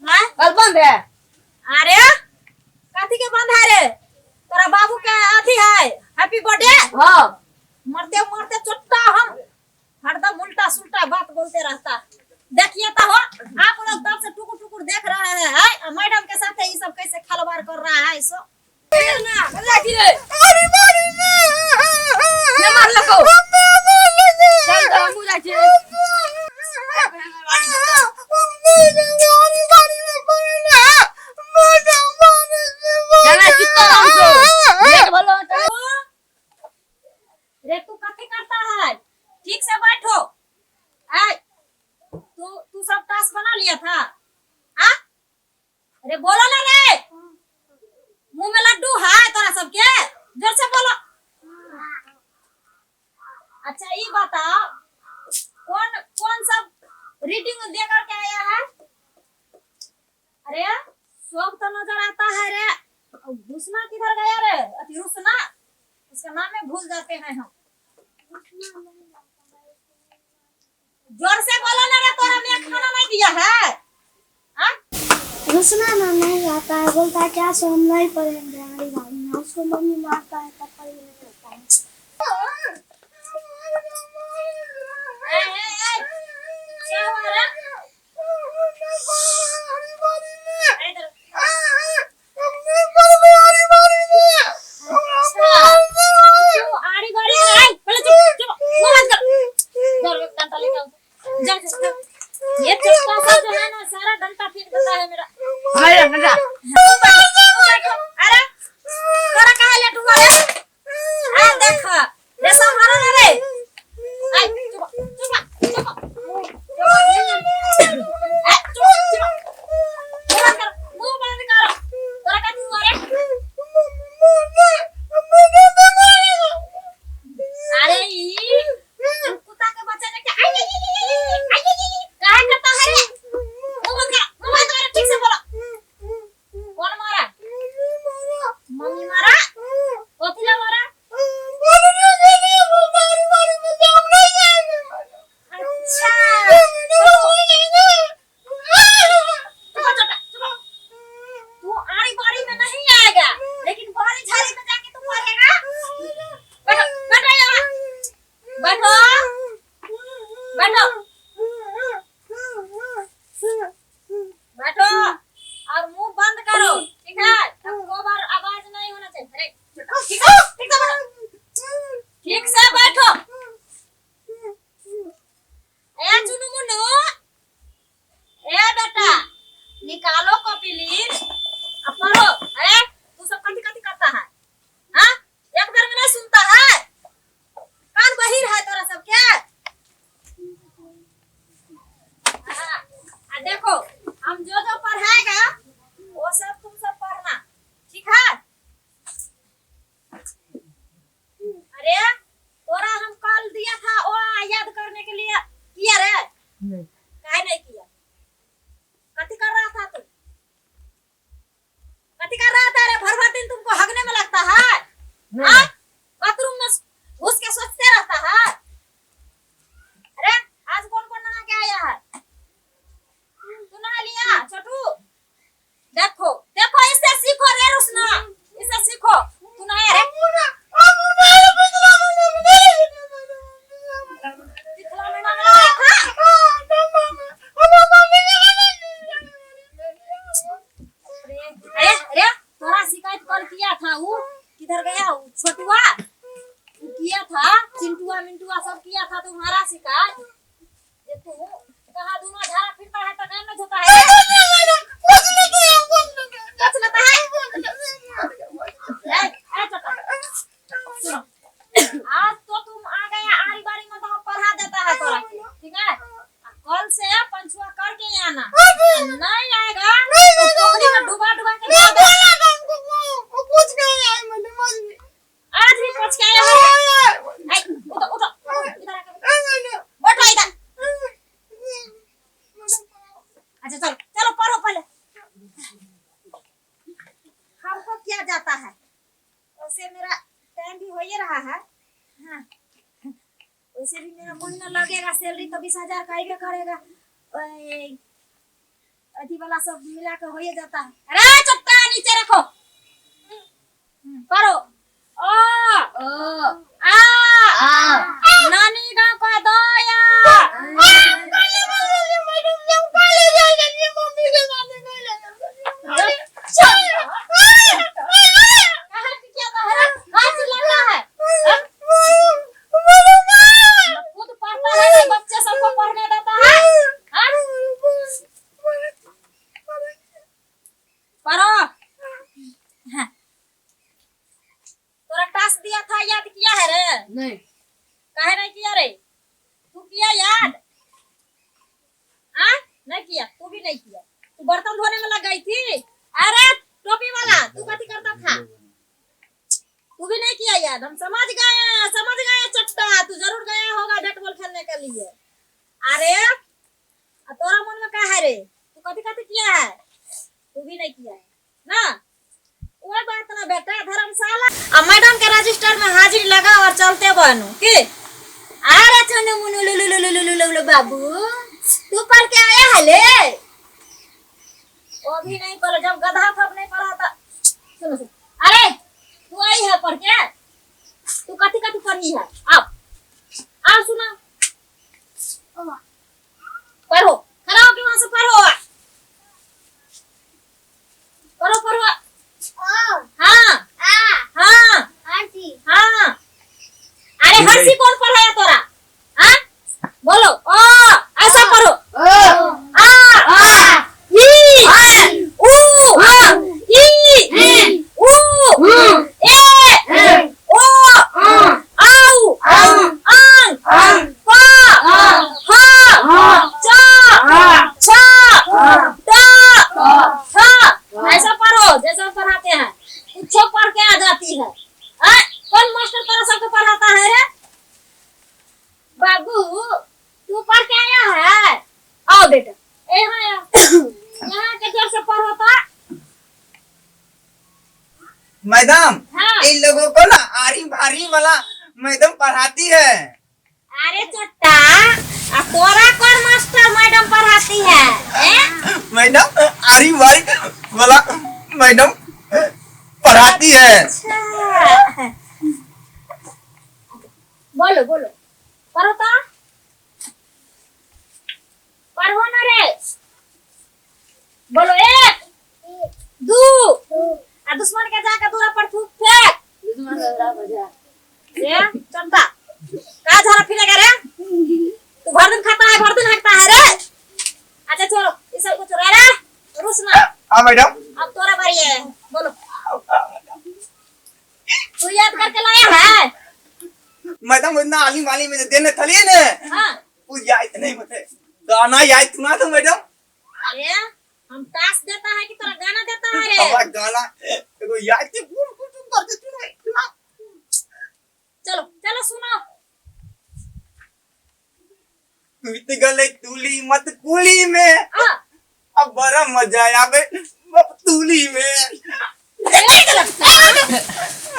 कल बंद है। अरे कथी के बंद है रे? तोरा बाबू के अथी है हैप्पी बर्थडे। हाँ मरते मरते चुट्टा हम हरदम उल्टा सुल्टा बात बोलते रहता। देखिए तो हो आप लोग तब से टुकुर टुकुर देख रहे हैं मैडम के साथ ये सब कैसे खलवार कर रहा है सो ना मजा की रे। ये मार लगो चल तो हम जा छी। चला कितना राम सो लेट भलो रे तू कथी करता है? ठीक से बैठो। ऐ तू सब टास्क बना लिया था? हाँ अरे बोलो ना रे, मुंह में लड्डू है तोरा सबके, जोर से बोलो। अच्छा ये बताओ कौन कौन सब रीडिंग दे करके आया है? अरे सब तो नजर आता है रे। घुसना किधर गया रे? अति रुसना उसका नाम में भूल जाते हैं हम। जोर से बोलो ना रे, तोरा मैं खाना नहीं दिया है। हाँ रुसना ना नहीं आता है, बोलता है क्या सो हम नहीं पढ़ेंगे हमारी गाड़ी में, उसको मम्मी मारता है तब पढ़ नहीं होता है। क्या हुआ रे? आड़ी बाड़ी में पहले चुप चुप मुंह बंद कर। जोर में डंडा लेके आओ। जा ये चुप्पा सा जो है ना सारा डंडा फेंक देता है मेरा। अरे मजा अरे तोरा कहां ले टूटा रे? आ देख रे सब मारो ना रे। आई चुप चुप चुप मुंह बंद कर। तोरा का हुआ रे? अरे ई कुत्ता के बच्चा ने क्या काहे करता है रे? मुंह बंद कर ठीक से बोलो। कौन मारा? मम्मी मारा? कोथिला मारा? अच्छा तू आड़ी बाड़ी में नहीं आएगा, लेकिन बाड़ी झाड़ी में जाके तू पढ़ेगा। बैठो बैठो यहाँ बैठो बैठो बैठो और मुंह बंद करो, ठीक है? अब दो बार आवाज नहीं होना चाहिए। अरे ठीक है ठीक से बैठो, ठीक से बैठो। ए चुनु मुन्नू, ए बेटा निकालो कॉपी लीड अब पढ़ो। अरे तू सब कथी कथी करता है? हाँ एक बार में नहीं सुनता है? कान बहिर है तोरा सब क्या? देखो हम जो जो पढ़ाएगा वो सब तुम सब पढ़ना, ठीक है? अरे तोरा हम कल दिया था वो याद करने के लिए, किया रे? काहे नहीं किया? कथी कर रहा था तू? कथी कर रहा था रे? भर भर दिन तुमको हगने में लगता है? हाँ बाथरूम में घुस के सोचते रहता है? अरे आज कौन कौन नहा के आया है? तू नहा लिया छोटू? देखो देखो इससे सीखो रे रुसना, इससे सीखो। तू नहाया रे? दिखला में ना अरे अरे तोरा शिकायत कल किया था, वो किधर गया? वो छोटुआ किया था, चिंटुआ मिंटुआ सब किया था तुम्हारा शिकायत। ये तू कहाँ दोनों झाड़ा फिरता है तो काम नहीं होता है? कुछ लेता है? सुनो आज तो तुम आ गया आरी बारी में तो हम पढ़ा देता है तोरा, ठीक है? कल से पंचुआ करके आना, नहीं आएगा तो टोकरी में डुबा डुबा के आज ही पूछ के आया है। उठो उठो इधर आके बैठो इधर। अच्छा चलो चलो पढ़ो पहले। हमको क्या जाता है, वैसे मेरा टाइम भी हो ही रहा है। हाँ वैसे भी मेरा महीना लगेगा, सैलरी तो 20,000 का ही करेगा। अथी वाला सब मिला के हो ही जाता है। अरे चट्टा नीचे रखो। पढ़ो। ओ आ नानी गाँव का दया। खुद पढ़ता है नहीं, बच्चे सबको पढ़ने देता है। पढ़ो। हाँ। तोरा टास्क दिया था, याद किया है रे? नहीं। काहे नहीं किया रे? तू किया याद? हाँ? नहीं किया, तू भी नहीं किया। तू बर्तन धोने में लग गई थी। अरे टोपी वाला, तू कथी करता था? तू भी नहीं किया याद। हम समझ गए चट्टा, तू जरूर गया होगा बैट बॉल खेलने के लिए। अरे तोरा मन में क्या है रे? तू कथी कथी किया है? तू भी नहीं किया है ना? वो बात ना बेटा, धर्मशाला अब मैडम के रजिस्टर में हाजिरी लगा और चलते बनू की। अरे चने मुनु लुलुलुलुलुलु बाबू, तू पढ़ के आया है ले? वो भी नहीं पढ़ा, जब गधा सब नहीं पढ़ा था। सुनो सुनो, अरे तू आई है पढ़ के? तू कथी कथी पढ़ी है? आओ सुना, पढ़ो, खड़ा होके वहां से पढ़ो। पढ़ो। हाँ हाँ हाँ। अरे हंसी कौन पढ़ाया तोरा? हाँ बोलो। ओ ऐसा पढ़ो। आ ई ऊ ई ऊ ए ओ आउ आन पा हा चा छा ता। ऐसा पढ़ो जैसा पढ़ाते हैं। कुछ पढ़ के आ जाती है। कौन मास्टर तरह सबको पढ़ाता है रे? बाबू तू पढ़ के आया है? आओ बेटा, यहाँ के जोर से पढ़ो तो। मैडम हाँ। इन लोगों को ना आरी भारी वाला मैडम पढ़ाती है। अरे चट्टा, तोरा कौन मास्टर मैडम पढ़ाती है? मैडम आरी भारी वाला मैडम पढ़ाती है। अच्छा। बोलो पढ़ो तो। पढ़ो ना रे। बोलो एक दू आ दुश्मन के जाकर दूरा पर थूक फेंक। ये चंदा का झाड़ा फिरेगा रे? तू भर दिन खाता है, भर दिन हकता है रे। अच्छा छोड़ो ये सब कुछ रे रुसना। हाँ मैडम। अब तोरा बारी है, बोलो। तू याद करके लाया है? मैडम इतना आली वाली में देने थली ने। हाँ। वो याद नहीं मुझे गाना याद सुना दो मैडम। अरे हम टास्क देता है कि तोरा गाना देता है रे? अब गाना एगो याद के बोल कुछ करके सुना। चलो सुनो। बीत गले तुली मत कुली में, अब बड़ा मजा आवे तूली में।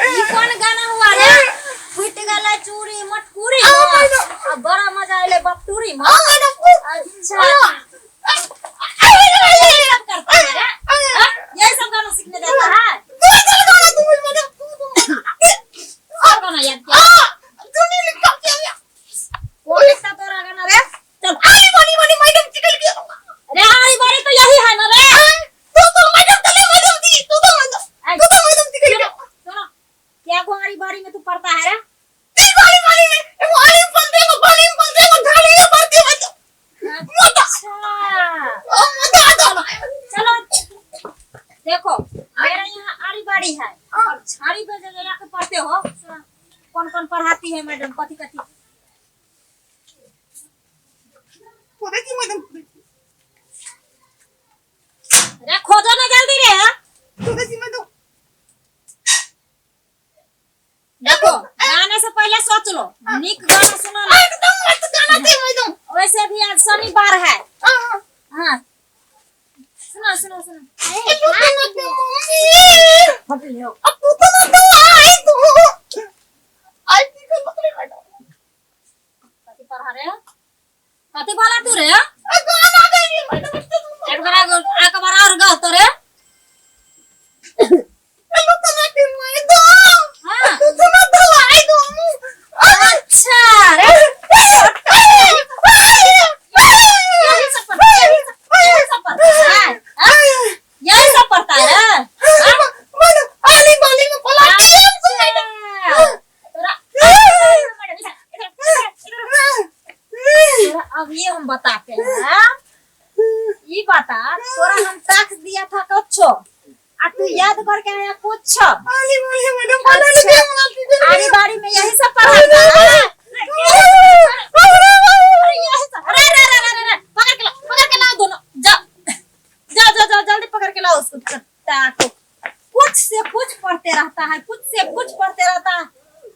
ये कौन गाना हुआ रे? फूट गला चूड़ी मटकुरी में, अब बड़ा मजा आले बपटूरी में। अच्छा ये सब करता है रे? ये सब गाना सीखने देता है? और गाना याद किया? वो लिखता तोरा गाना रे? चल रे हमारी बारी तो यही है ना रे? सुनो, क्या हमारी बारी में तू पढ़ता है रे? चलो देखो मेरे यहाँ आरी बाड़ी है और झाड़ी पे जगह जाके पढ़ते हो। कौन कौन पढ़ाती है मैडम? कथी कथी? अरे खोजो ना जल्दी रे। देखो गाने से पहले सोच लो, निक गाना सुनो ना। वैसे भी आज शनिवार है। हाँ सुनो कथी पढ़ा रहे हो? कथी बोला तू रे? एक बार हम टैक्स दिया था कुछ और तू याद करके आया कुछ। आली बोली मैडम पढ़ा लिखे अच्छा, आरी बारी में यही सब पढ़ाता है। अरे यही सब, अरे अरे अरे अरे अरे, पकड़ के लाओ दोनों, जाओ जाओ जाओ जल्दी पकड़ के लाओ उसको। चट्टा को कुछ से कुछ पढ़ते रहता है, कुछ से कुछ पढ़ते रहता है।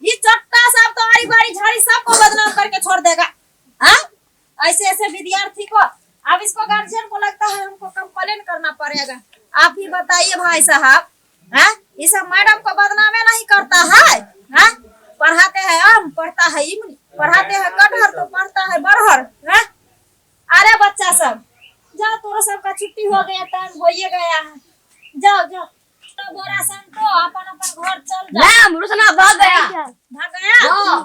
ये चट्टा सब तो आरी बारी झाड़ी सबको बदनाम करके छोड़ देगा। हाँ, ऐसे ऐसे विद्यार्थी को अब इसको गार्जियन को लगता है हमको कंप्लेन करना पड़ेगा। आप ही बताइए भाई साहब, हाँ, ये सब मैडम को बदनामे नहीं करता है। हाँ, पढ़ाते हैं आम, पढ़ता है इमली, पढ़ाते हैं कटहर तो पढ़ता है बरहर। हाँ, अरे बच्चा सब जाओ, तोरा सबका छुट्टी हो गया, टाइम हो गया है, जाओ जाओ तो बोरा सन तो अपन अपन घर चल जाओ। मैम रुसना भाग गया। भाग गया? हाँ।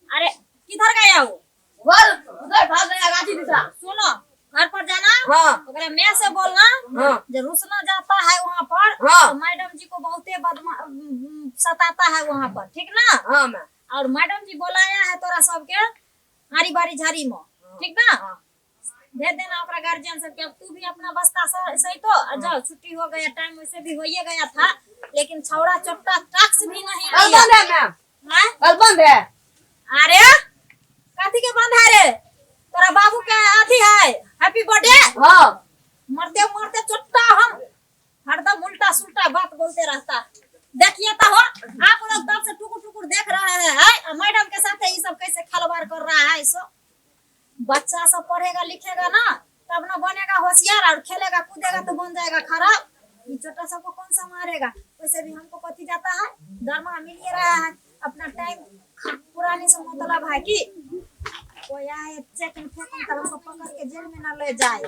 अरे किधर गया वो? उधर भाग गया गाछी दिशा। सुनो, घर पर जाना, हाँ। ओकरे मैं से बोलना, हाँ। जब रुसना जाता है वहाँ पर, हाँ। तो मैडम जी को बहुते सताता है वहाँ पर, ठीक ना? हाँ मैम। और मैडम जी बोलाया है तोरा सबके आरी बारी झाड़ी में, ठीक ना? भेज देना ओकरा गार्जियन सबके। अब तू भी अपना बस्ता सही तो जाओ, छुट्टी हो गया, टाइम वैसे भी हो गया था, लेकिन छौड़ा चट्टा टैक्स भी नहीं कल लिया। बंद है मैम, हाँ? कल बंद है। अरे कथी के बंद है रे? तोरा बाबू के अथी है, हैप्पी बर्थडे। हाँ। मरते मरते चट्टा हम हरदम उल्टा सुल्टा बात बोलते रहता। देखिए तो हो, आप लोग तब से टुकुर टुकुर देख रहे हैं, मैडम के साथ ये सब कैसे खलवाड़ कर रहा है। सो बच्चा सब पढ़ेगा लिखेगा ना, तब ना बनेगा होशियार, और खेलेगा कूदेगा तो बन जाएगा खराब। ये छोटा सबको कौन सा मारेगा? वैसे भी हमको कथी जाता है, दरमा मिल ही रहा है, अपना टाइम पुराने से मतलब है कि कोई आए चेक में फेंक कर हमको पकड़ के जेल में न ले जाए।